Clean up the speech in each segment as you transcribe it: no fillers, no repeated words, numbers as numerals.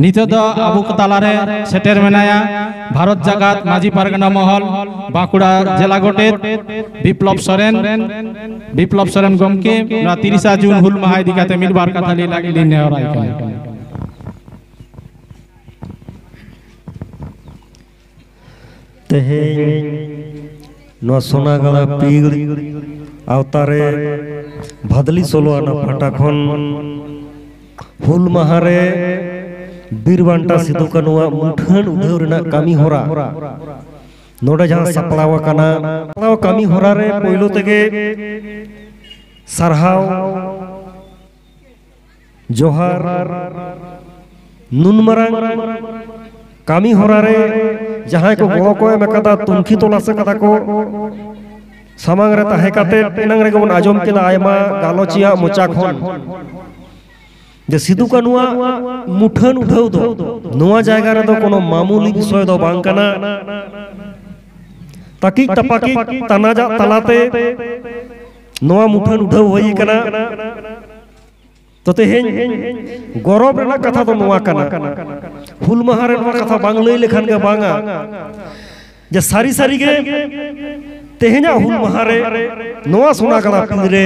नितो दो अबु तालारे सेटेर मेनाया भारत जागात माझी पारगना महल बांकुड़ा जिला गोटेत विप्लव सोरेन गमके 30 जून हुल माहा इदी काते मिलबार कथा ली नेवराय तेहें सोनागड़ा पीड़ आवतारे भदली सोलोआना फाटा खन हुल माहारे बीरबांटा सिदु कानुआ मुठन उधेव रेना कामी होरा नोडे जहां सपड़ावा काना कामी होरा रे पहिलो तेगे सरहाव जोहार नुनमरांग कामी होरा रे जहां को गो को एम कदा तुनखी तोला से कदा को सामांग रे ताहे काते इनंग रे गबन आजम केला आयमा गालोचिया मोचा खन जे सिदु कानुआ मुठन उठाव दो नोआ जायगा रे दो कोनो मामूली विषय दो बांग काना ताकि टपाकी तनाजा तलाते नोआ मुठन उठाव होई काना तो तेहें गौरव रेना कथा तो नोआ काना हुल माहा रे नोआ कथा बांग लई लेखान गे बांगा जे सारी सारी गे तेहेंया हुल माहा रे नोआ सोनागड़ा पिंजरे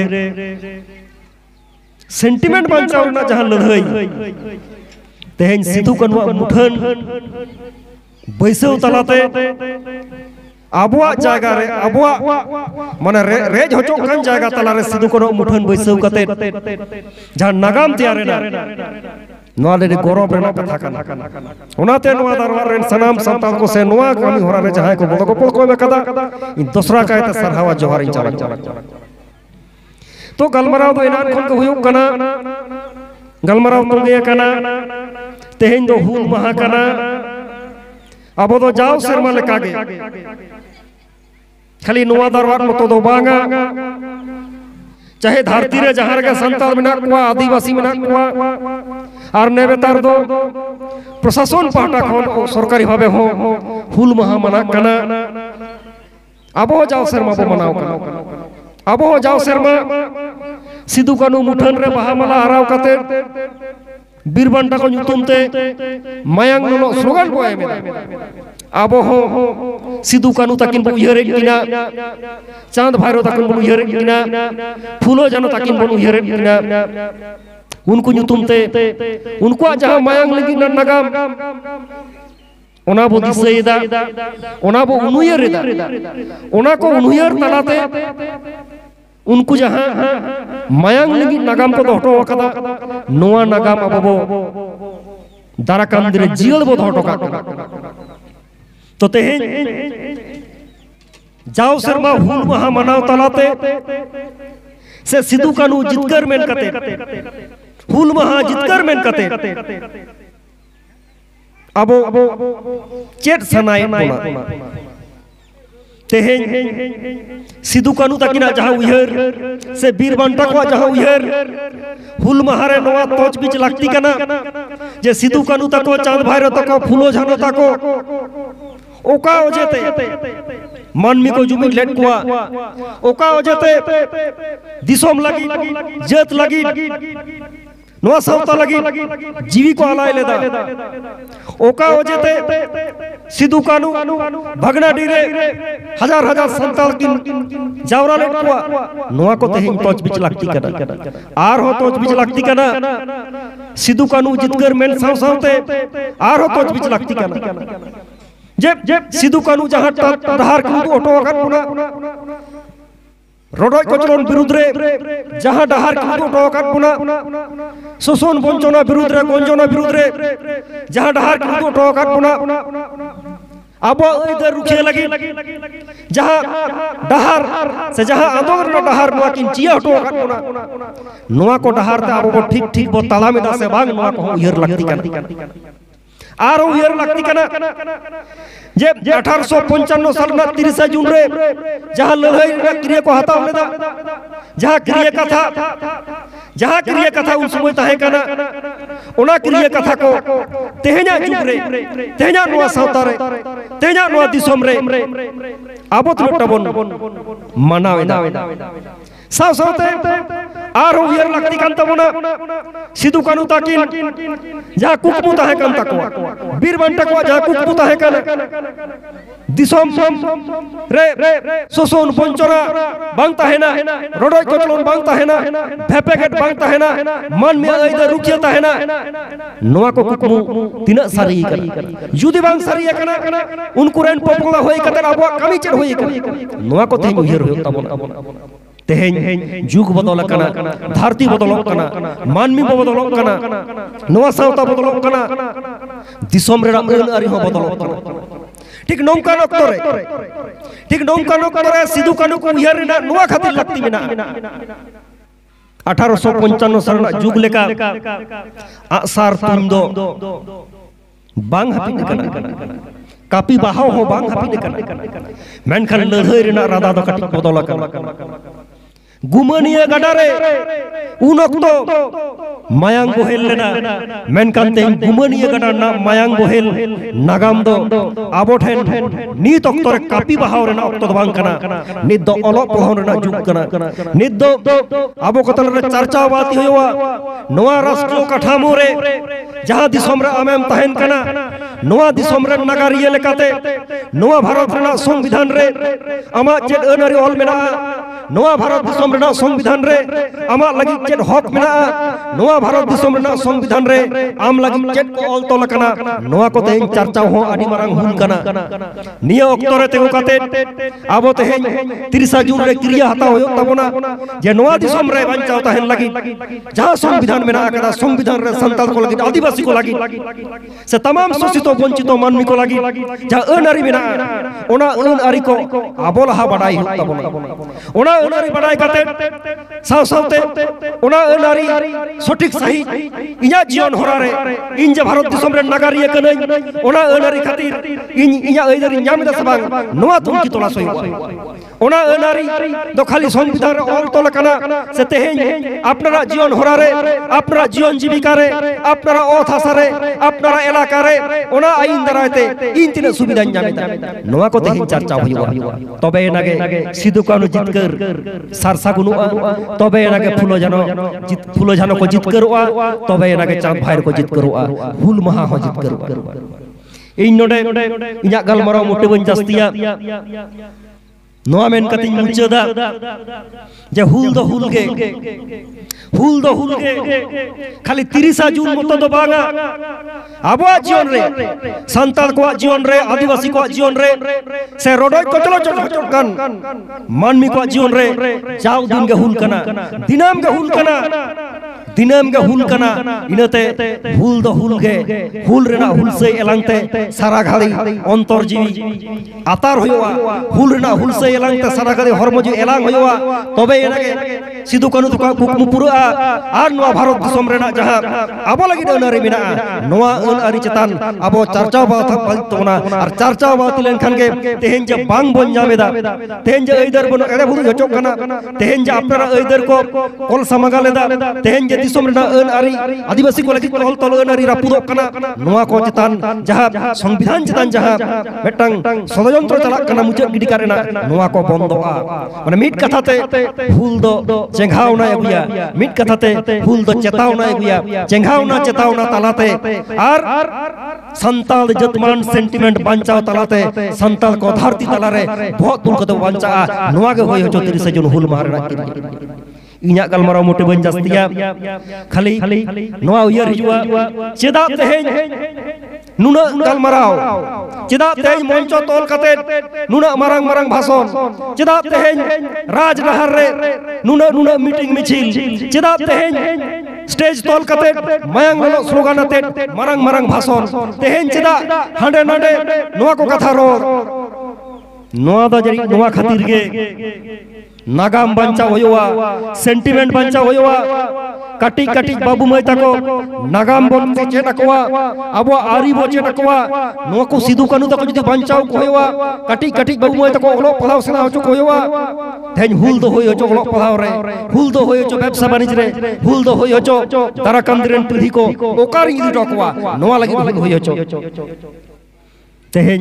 सेंटिमेंट बांचाव रेना जहां लड़ाई तेहें सिदु कानुआ मुठन बैसव तलाते आबुआ जायगा रे आबुआ माने रेज होचो कान जायगा तला रे सिदु कानुआ मुठन बैसव कते जहां नागाम तैयार रेना नोआ ले गौरव रेना कथा काना ओनाते नोआ दरबार रेन सनाम संतान को से नोआ कामी होरा रे जहां को बोलो को कोई में कदा इन दूसरा कायते सरहावा जोहार इन चालक तो गलमराव दो इनान खन को हुयुक कना गलमराव तो गे कना तेहें दो हुल माहा कना अब दो जाओ शर्मा लेका गे खाली नोआ दरबार मतो दो बांगा चाहे धरती रे जहां रे संताल मेना कुआ आदिवासी मेना कुआ और नेबेतार दो प्रशासन पाटा खन सरकारी भावे हो हुल माहा मना कना अब जाओ शर्मा बो मनाव कना अब जाओ शर्मा सिदु कानु मुठन रे बाहा माला आराव कते बीरबांटा को नुतुमते मायांग नो स्लोगान को एमे अब हो सिदु कानु तकिन बो उयहरे किना चांद भैरव तकिन बो उयहरे किना फूलो जानो तकिन बो उयहरे किना उनको नुतुमते उनको जहां मायांग लगी नगाम ओना बो दिसेदा ओना बो उनुयरेदा ओना को उनुयर तलाते उनको जहां मायांग लगी नागाम को हटो कदा नोआ नागाम अब बो दाराकाम दिरे जील बो हटो का तो तेहें जाओ शर्मा हुल माहा मनाव तलाते से सिदु कानु जितकर मेन कते हुल माहा जितकर मेन कते अब चेट सनाय बोला तेहें सिदु कानु तकिना जहां उयहर से बीरबांटा को जहां उयहर हुल माहा रे नोआ तोच बिच लागती कना जे सिदु कानु तको चांद भैरव तको फूलो झानो तको ओका ओजेते मानमी को जुमिन लेट कुआ ओका ओजेते दिसोम लगी जेत लगी नोआ सावता लगी जीवी को आलाय लेदा ओका ओजेते सिदु कानु भगना डीरे हजार हजार संताल किन जावरा लेट कुआ नोआ को तेहिं तोच बिच लागती कना आर हो तोच बिच लागती कना सिदु कानु जितकर मेन साव सावते आर हो तोच बिच लागती कना जे सिदु कानु जहां तहार को ऑटो अगर पुना रोडोय कोचलोन विरुद्ध रे जहां डहार को ऑटो अगर पुना शोषण वंचना विरुद्ध रे गंजना विरुद्ध रे जहां डहार को ऑटो अगर पुना अब इधर रुखे लगी जहां डहार से जहां आदोगर नो डहार नुआ किन चिया ऑटो अगर पुना नुआ को डहार ते अब ठीक ठीक बो ताला में दासे बांग नुआ को उयहर लगती कना आरो उयहर लगती कना जे 1855 साल में 30 जून रे जहां लड़ाई क्रिया को हताव लेदा जहां क्रिया कथा उन समय ताहे कना ओना क्रिया कथा को तेहेना जुग रे तेहेना नोआ सावता रे तेहेना नोआ दिसोम रे आबो तो टबन मनावेदा साव सावते आर उयर लगती कान तबना सिदु कानु ताकिन जहाँ कुकमु ताहे कान तकवा बीर बांटा को जहाँ कुकमु ताहे कान दिसोम रे सोसोन पंचरा बांग ताहेना रोडोय कोचलोन बांग ताहेना भेपेगेट बांग ताहेना मन में आइदा रुकिया ताहेना नोआ को कुकमु तिना सारी कर जुदी बांग सारी एकना उनको रेन पोपोला होई कतर अबवा कमी चेड होई नोआ को तेन उयर होय तबना तेहेन जुग बदल कना धरती बदल कना मानमी बदल कना नोआ सावता बदल कना दिसोम रे अन आरी हो बदल कना ठीक नौका नक्तरे सिदु कानु को उयर रेना नोआ खातिर लगती मेना 1855 साल जुग लेका आसार तुम दो बांग हापि कना कापी बाहाव हो बांग हापि कना मेनखान लड़ाई रेना रादा दो कटिक बदल कना गुमानिया गडारे उन अक्तो मायांग बोहेल लेना मेनखान तेन गुमानिया गडा ना मायांग बोहेल नागाम दो आबो ठेन नीत अक्तो रे कापी बाहाव रेना अक्तो दो बांग कना नित दो अलोक पहाव रेना जुग कना नित दो आबो कतल रे चर्चा बाती होयवा नोआ राष्ट्र काठामो रे जहां दिसोम रे आमेम तहेन कना नोआ दिसोम रे नागरिया लेकाते नोआ भारत रेना संविधान रे आमा चेड अनारी ऑल मेना नोआ भारत दिसोम रेना संविधान रे आमा लगी चेड हक मेना नोआ भारत दिसोम रेना संविधान रे आम लगी चेड को ऑल तोल कना नोआ को तेन चर्चा हो आदि मारंग हुन कना निया अक्तो रे तेगु काते आबो तेहेन 30 जून रे क्रिया हता होयो तबना जे नोआ दिसोम रे बांचाव तहेन लगी जहां संविधान मेना कदा संविधान रे संताल को लगी आदिवासी को लगी से तमाम शोषित वंचित मानवी को लगी जहां अनारी मेना ओना अनारी को आबो लहा बडाई तबना ओना अनारी बडाई काते साव सावते ओना अनारी सठिक सही इया जीवन होरा रे इन जे भारत दिसोम रे नागरिया कनै ओना अनारी खातिर इन इया अइदरी ᱧᱟᱢ दा सबंग नोआ तुमकी तोला सोई ओना अनारी दो खाली संविधान रे ऑल तोला कना से तेहेन आपनारा जीवन होरा रे आपनारा जीवन जीविका रे आपनारा ओथासा रे आपनारा इलाका रे ओना आईन दरायते इन तिना सुविधा ᱧᱟᱢदा नोआ को तेहेन चर्चा होइवा तबे एनागे सिदु कानु जितकर सारसा गुनुआ तबे एनागे फुलो जानो को जितकरोआ तबे एनागे चांद भाईर को जितकरोआ हुल महा हो जितकरोआ इन नोडे इया गलमराव मोटे बन जस्तिया नोआ मेन कतिन मुचदा जे हुल दो हुल गे खाली 30 जून मतो दो बांगा आबो जीवन रे संताल को जीवन रे आदिवासी को जीवन रे से रोडोय कचलो चटकन मानमी को जीवन रे जाव दिन गे हुल कना दिनाम गे हुल कना इनते हुल दो हुल गे हुल रेना हुल से एलांगते सारा घाड़ी अंतर जीवी आतार होयवा हुल रेना हुल से एलांगते सारा घाड़ी हरमजु एलांग होयवा तबे एनागे सिदु कानु तो कुकमु पुरा आर नोआ भारत दिसोम रेना जहां आबो लागि अनारी मेना नोआ अनारी चेतान आबो चर्चा बात पलतोना और चर्चा बात लेनखान गे तेहेन जे बांग बन जामेदा तेहेन जे अइदर बन एडे बुदु जचो कना तेहेन जे आपनारा अइदर को कोल समागा लेदा तेहेन जे दिसोम रेना अनारी आदिवासी को लागि कोल तोल अनारी रापुदो कना नोआ को चेतान जहां संविधान चेतान जहां मेटंग षडयंत्र चला कना मुचद गिडी कारेना नोआ को बंदोआ माने मिट कथाते फूल दो चेंघावना एगुया मिट कथाते फूल दो चेतावना एगुया चेंघावना तालाते आर संताल जतमान सेंटिमेंट बांचाव तालाते संताल को धरती तालारे बहुत दुल को बांचा नोआ गे होय हो 30 जून हुल मारना इन्या गलमराव मोटे बन जस्तिया खाली नोआ उयर हिजुआ चेदा तेहेन नुना गलमराव चेदा तेहेन मंचो तोल कते नुना मारंग भाषण चेदा तेहेन राजनहर रे नुना मीटिंग मिছিল चेदा तेहेन स्टेज तोल कते मयंग लो स्लोगान अते मारंग भाषण तेहेन चेदा हांडे नाडे नोआ को कथा रो नोआ दा जरी नोआ खातिर गे नागाम बंचा होयवा सेंटिमेंट बंचा होयवा कटी बाबू मई तको नागाम बन चेट अकवा अब आरी बो चेट अकवा नो को सिदु कानु तको जदि बंचाव को होयवा कटी बाबू मई तको ओलो पढ़ाव सेना होचो को होयवा तेन हुल दो होय होचो ओलो पढ़ाव रे हुल दो होय होचो व्यवसाय वाणिज्य रे हुल दो होय होचो दाराकंद रेन पीढ़ी को ओकार इदि टकवा नोवा लागि होय होचो तेहें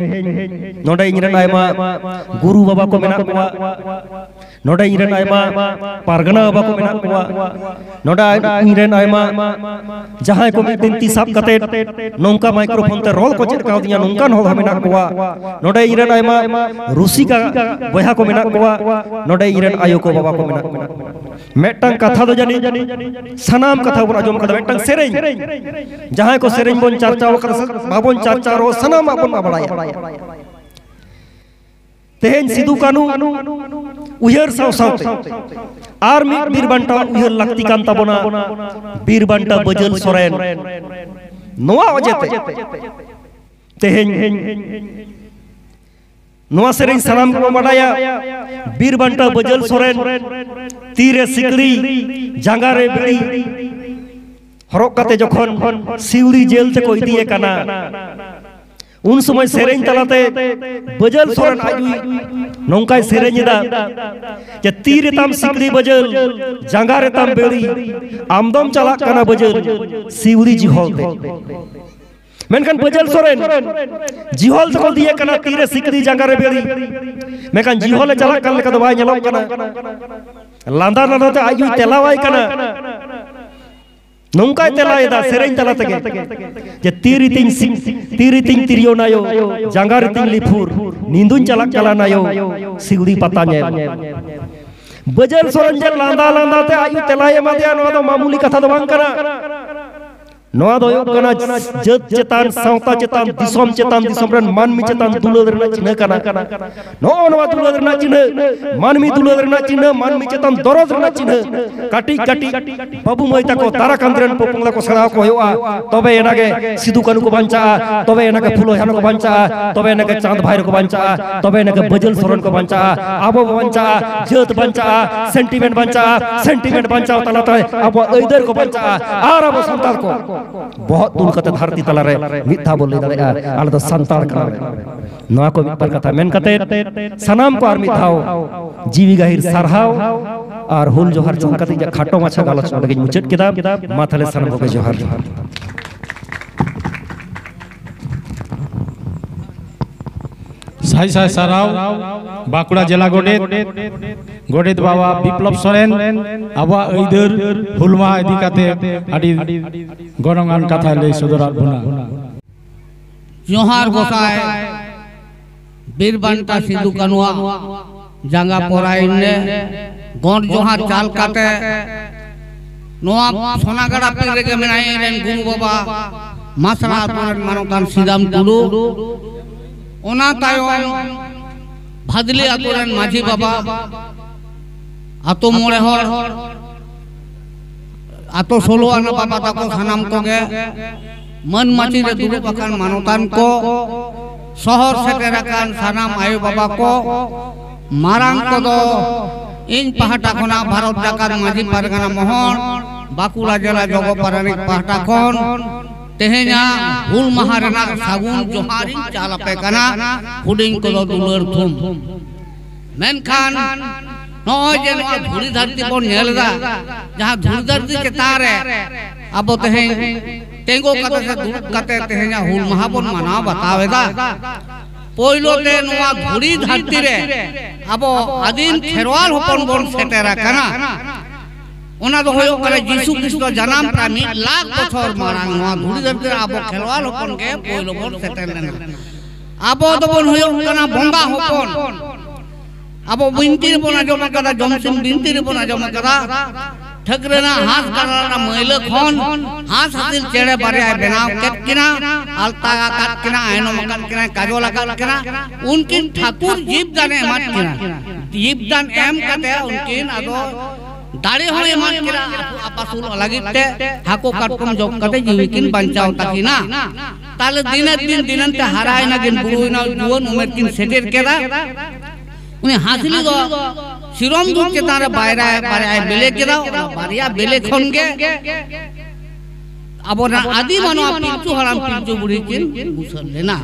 नोडे इंजरन आयमा गुरु बाबा को मेना कुआ नोडे इंजरन आयमा पारगना बाबा को मेना कुआ नोडे इंजरन आयमा जहां को दिन ती साब कते नोंका माइक्रोफोन ते रोल को चेक काउ दिया नोंका नोल मेना कुआ नोडे इंजरन आयमा रूसी का बहा को मेना कुआ नोडे इंजरन आयो को बाबा को मेना कुआ मेटंग कथा दो जानी सनाम कथा बन आजम कदा मेटंग सेरेñ जहां को सेरेñ बन चर्चा बाबन चर्चा रो सनाम आपन बाबा तेहें सिदु कानू उहर साव सावते आर मी बीरबांटा उहर लक्ति कान ताबोना बीरबांटा बजल सोरेन नोआ अजेते तेहें नोआ सेरेñ सनाम को बाडाया बीरबांटा बजल सोरेन तीरे सिकड़ी जांगा रे बिड़ी हरक काते जखन सिउड़ी जेल ते को इदिए काना उन समय सेरेñ तलाते बजल सोरेन आजुई नोंकाय सेरेñदा जे तीरे ताम सिकड़ी बजल जांगा रे ताम बेड़ी आमदम चला काना बजल सिउड़ी जिहलते मेनखान बजल सोरेन जिहल तको दिए काना तीरे सिकड़ी जांगा रे बेड़ी मेनखान जिहले चला कान लेका दो बाय नेलो काना लांदा लांदा ते आजुई तेलावाय काना नोंकाय तेलायदा सेरेñ तला तगे जे तीरी तिंग तिरियो नायो जांगा रे तिंग लिफुर निंदुन चला चला नायो सिउड़ी पता ने बजल सोरेन जे लांदा लांदा ते आयु तेलाय मादिया नो दो मामूली कथा दो बांग कना नोआ दो कना जत चेतान सावता चेतान दिसोम चेतान दिसोम रन मानमी चेतान दुलद रना चिन्ह कना नो नोआ दुलद रना चिन्ह मानमी दुलद रना चिन्ह मानमी चेतान दरद रना चिन्ह काटी काटी बाबू मई ताको तारा कांद्रन पोपंगला को सराव को होआ तबे एनागे सिदु कानू को बांचा तबे एनागे फुलो हनो को बांचा तबे एनागे चांद भाईर को बांचा तबे एनागे बजल सोरेन को बांचा आबो बांचा जत बांचा सेंटीमेंट बांचा तलाते आबो ऐदर को बांचा आर आबो संताल को बहुत दूर कते धरती तला रे मिथा बोल ले दादा आले तो संताल का नोआ को पर कथा मेन कते सनाम को आर मिथाओ जीवी गाहिर सरहाव और हुल जोहर चुन कते खाटो माछा गालच लगे मुचट किताब माथाले सनाम को जोहर साई साई साराव बाकुड़ा जिला गोडेत बाबा बिप्लब सोरेन आबा ऐदर हुलमा इदी काते आदि गणगान कथा लई सदरात बुना जोहार गोसाय बीरबांटा सिदु कानुआ जांगा पोराइने गोंड जोहार चाल काते नोआ सोनागड़ा पेरे के मेनाई रेन गुरु बाबा मासरा मानोकान सीदाम टुडू ओना तायम भादली आतोरेन माझी बाबा आतो मोड़े हर आतो सोलो आना बाबा ताको सानाम को गे मन माची रे दुरु पकान मानोतान को शहर सेटेराकान सानाम आयो बाबा को मारांग को दो इन पहाटा खना भारत जाकान माझी पारगाना मोहन बाकुड़ा जिला जगो पारानिक पहाटा खन तेहेnya हुल महारेना सागुन जोहारी चालापे कना हुडिंग को दुलर थुम मेनखान नय जे नय धुरी धरती बन नेलदा जहां धुरी धरती के तारे अब तेहे टेंगो कते से दुर कते तेहेnya हुल महाबन मना बतावेदा पोइलो ते नोआ धुरी धरती रे अब आदिम खेरवाल होपन बन सेटेरा कना ओना तो होयो करे यीशु ख्रिस्ट जन्म प्रा 1 लाख बछर मारांग नोआ धुरी धरती आबो खेलवाल होपन के पोइलो बन सेटेल लेना आबो तो बन होयो कना बंगा होपन आबो बिनती बन आजम कदा जमसिम बिनती बन आजम कदा ठगरेना हाथ कराना मैले खन हाथ हातिल चेड़े बारे बनाव केत किना अलता काट किना आयनो मकान किना काजोला काट किना उनकिन ठाकुर जीवदान एमत किना जीवदान एम कते उनकिन आदो दाड़े हो एमान किरा आपासुल लागिते हाको काटकम जब कते जीविकिन बंचाव ताकिना ताले दिन दिनते हारायना गिन बुरुइना जुवन उमेर किन सेटेर केदा उनी हासिली दो सिरम दूर के तारे बायरा बारे बेले केदा बारिया बेले खनगे अबोना आदि मानो पिंचू हराम पिंचू बुढ़ी किन मुसल लेना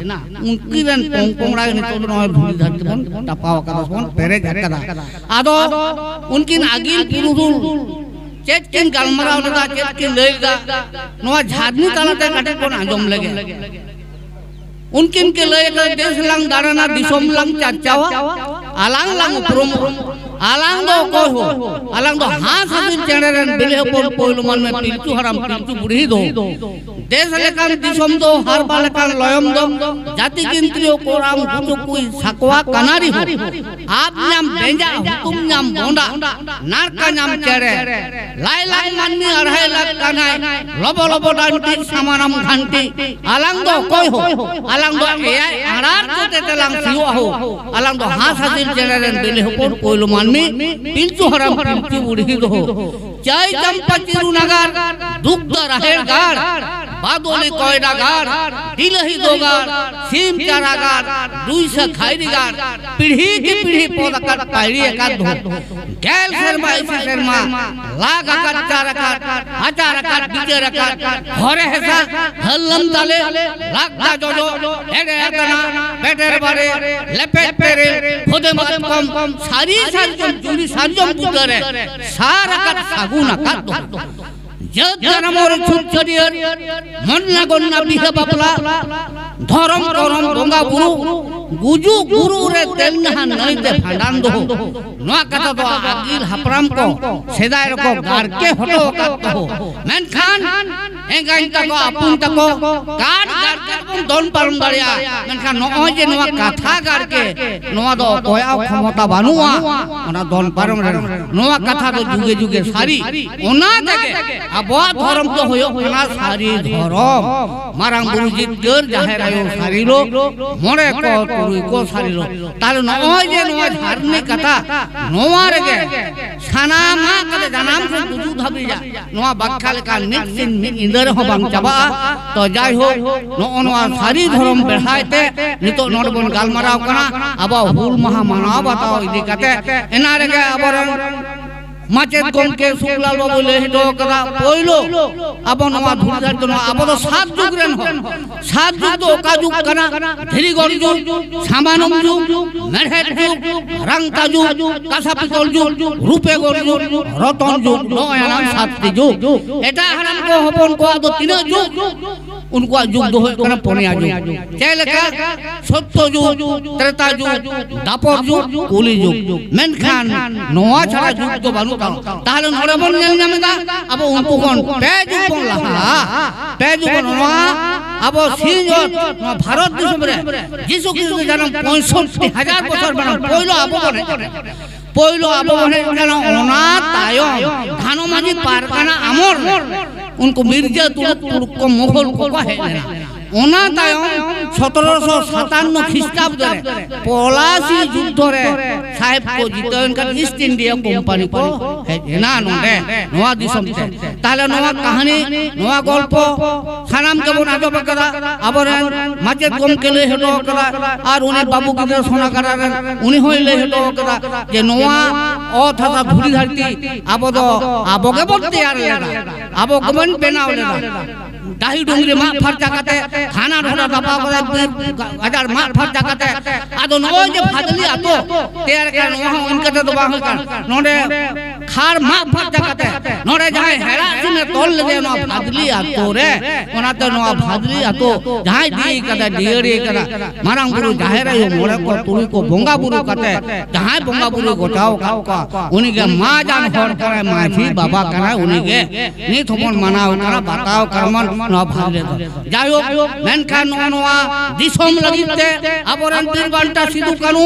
उनकी रन पोंगपोंगड़ा ने तो न धुरी धरती बन टपाव का बन पेरे झटका आदो उनकी आगिल पुरुदुल चेक किन गलमराव लगा चेक किन लेगा नोआ झादनी तालाते काटे कोन आजम लगे उनकिन के लय देश लांग दाराना दिसोम लांग चाचावा आलांग लांग उपरम आलांग दो को हो आलांग दो हां साबिन चेनेरन बिले पोल पोलमान में पिलचु हराम पिलचु बुढ़ी दो देश लेकान दिसोम दो हर बालकान लयम दो जाति किंत्रियो कोराम गुचुकुई सकवा कनारी हो आप नाम बेंजा हुकुम नाम बोंडा नारका नाम चेरे लाई लाई माननी अढ़ाई लाख कानाय लबो लबो डांटी समानम घंटी आलांग दो कोई हो आलांग दो एआई आरार कोते तेलांग सिवा हो आलांग दो हां साबिन चेनेरन बिले पोल पोलमान में पिलचु हराम पिलचु बुढ़ी दो चाय चंपा चिरुनगर दुग्ध रहेगार बादोली कोयडागार दिलही दोगार सीम चारागार दुईसा खाईरीगार पीढ़ी की पीढ़ी पोदाकार पायरी एकाद दो गैल शर्मा ऐसी शर्मा लाग आकार चाराकार आचाराकार बीचराकार घरे हैसा हल्लम दाले लागदा जोजो एडे एतना बेटर बारे लेपेट पेरे खुदे मत कम सारी सारी जुड़ी सारी पुतरे सारा का सागुना का दो जब जन्म और छुटछड़ियर मन लगोन्ना बिहा बापला धर्म करम बंगा बुरु गुजु गुरु रे तेलना नहीं दे भांडान दो नवा कथा दो आगिल हपराम को सेदाय को गार के हटो का हो मेनखान एंगाइन तको अपुन तको गार गार के दोन परम दरिया मेनखान नओ जे नवा कथा गार के नवा दो कोया क्षमता बानुआ ओना दोन परम नवा कथा दो जुगे जुगे सारी ओना जगे अबो धर्म तो होयो ओना सारी धर्म मारांग बुरुजी देर जाहेर आयो सारी लो मोरे को तुई को सारी लो ताले नओ जे नवा धार्मिक कथा नवा रेगे सानामा कदे जनाम से गुजु धाबी जा नवा बाखाल का निक्सिन इंदर हो बांग चाबा तो जाय हो नवा सारी धर्म बेहायते नितो नोडबन गालमाराव कना अबा हुल महा मानाव बताओ इदि कते एना रेगे अबरन माचेत गमके सुखलाल बाबू लेहितो कदा पयलो अबो नवा धुरदार तो अबो तो सात जुग रेन हो सात जुग तो का जुग कना धीरीगढ़ जुग सामानम जुग मेढ़ेट जुग रंगता जुग कासापितल जुग रूपेगढ़ जुग रतन जुग नयाना सातटी जुग एटा हराम को हपन को आदो तीन जुग उनको जुग दो कना पनिया जुग चेलेका सत्य जुग त्रेता जुग दापर जुग कुली जुग मेनखान नवा छड़ा जुग तो बानु ताहले नोरे बन नेल नामेदा अब उनको कोन पेजु कोन लहा पेजु कोन नवा अब सिजत भारत देश रे यीशु ख्रिस्ट जन्म 65000 बछर बन पयलो अब बने जन्म ओना तायो धानो माजी पारकाना अमर उनको मिर्जा तुर्क को मुगल को कहे ओना तायो 1757 ख्रीष्टाब्द रे पलासी युद्ध रे साहेब को जितन का ईस्ट इंडिया कंपनी को हेना नोडे नवा दिसम ते ताले नवा कहानी नवा गल्प सानाम के बना जो बकरा अबरे माचेत गम के ले हेटो करा और उनी बाबू के सोना करा उनी होय ले हेटो करा जे नवा ओ थाता धुरी धरती आबो के बन तैयार लेना आबो गमन बेनाव लेना दाही डोंगरी मा फरचा काते खाना ढोला दबा करे हजार मा फरचा काते आदो नो जे फादली आतो तेर के नो इनके तो दबा हो कर नोडे खार मा फरचा काते नोडे जहां हेरा सुने तोल ले नो फादली आतो रे ओना तो नो फादली आतो जहां दी कदा डियरी कदा मारांग गुरु जाहेर यो मोरे को तुई को बोंगा बुरु काते जहां बोंगा बुरु गोटाओ का उनी के मा जान होर करे माथी बाबा करा उनी के नी थमन मनाओ करा बताओ करमन नवा भाले जायो मेनखान नवा दिसोम लगिते अबरन पीर बांटा सिदु कानु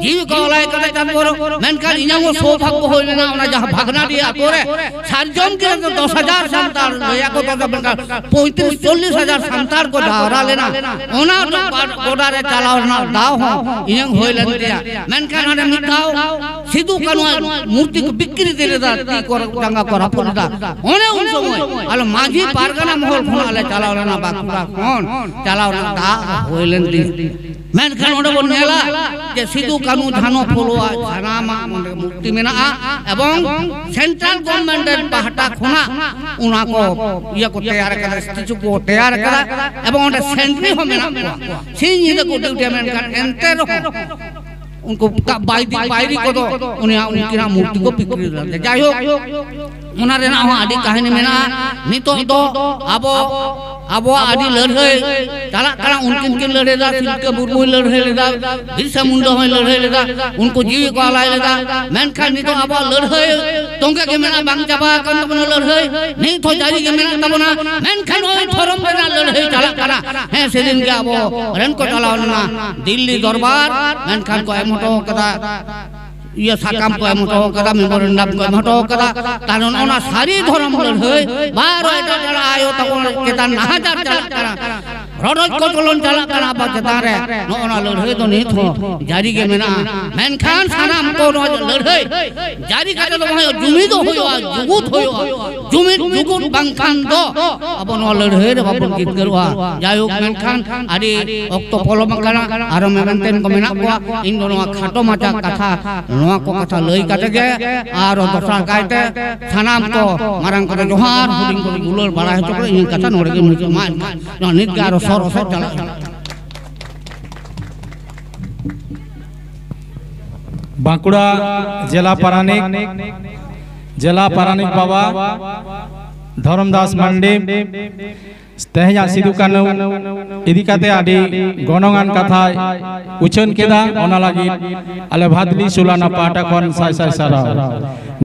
जीव को लाय कते तनबर मेनखान इनामो सौभाग्य होइना ओना जहां भागना दिया तोरे सारजन के 10000 संतान या को तो 35-40,000 संतान को धारा लेना ओना गोडा रे चलाओ ना दाव हो इयंग होइलन दिया मेनखान ने मिटाओ सिदु कानु मूर्ति को बिक्री दे दा ती को जंगा को रापुदा ओने उन समय अल माझी पारगना महल ले चलाओ ना बाकुरा कोन चलाओ ना दा होइलन दी मेनखान ओडे बन नेला जे सिदु कानु धानो फोलोआ सानामा मुक्ति मेना एवं सेंट्रल गवर्नमेंट पाहटा खुना उना को ये को तैयार कर स्टैचू को तैयार करा एवं ओडे सेंट्री हो मेना सिंह ये को ड्यूटी मेनखान एंते रहो उनको बायरी को दो उनकी मूर्ति को बिक्री करते जायो उनारे ना हो आदि कहानी में ना नितो दो अब abo adi lörhei chalak kana unkin kin lörhei da silke burmui lörhei leda birsa mundo hoi lörhei leda unku jiwi ko alai leda menkhan nito abo lörhei tongke ke mena bang jaba kan tabona lörhei nei tho jari ke mena tabona menkhan oi thorom bena lörhei chalak kana he sedin ge abo ren ko chalawna Dilli Darbar menkhan ko emoto kada iya sakam ko emoto kada memorandum ko emoto kada tanon ona sari dhorom lörhei baro eta jala ayo takon ketan nahajar chalak kana rodot ko tolon chalak kana ba ketare no ona lörhei do ni tho jari ge mena menkhan sanam ko no lörhei jari kata lo hoyo jumi do hoyo jugut hoyo jumi jugut bangkhan do abo no lörhei re babon git gerwa jayuk menkhan adi okto polom kana aro menten ko mena ko indo no khato macha katha no ko katha lei kate ge aro dosar kaite sanam ko marang ko johar huding ko gulor bara he chokre in katha nore ge muke ma no nit ga aro sor sor chala Bankura জেলা পারানিক বাবা ধরমদাস মান্ডি তেহেয়া সিধু কানু ইদিকাতে আদি গণগান কথা উচ্চারণ কেদা অনা লাগি আলে ভাদলি সুলানা পাটা কোন সাই সাই সারা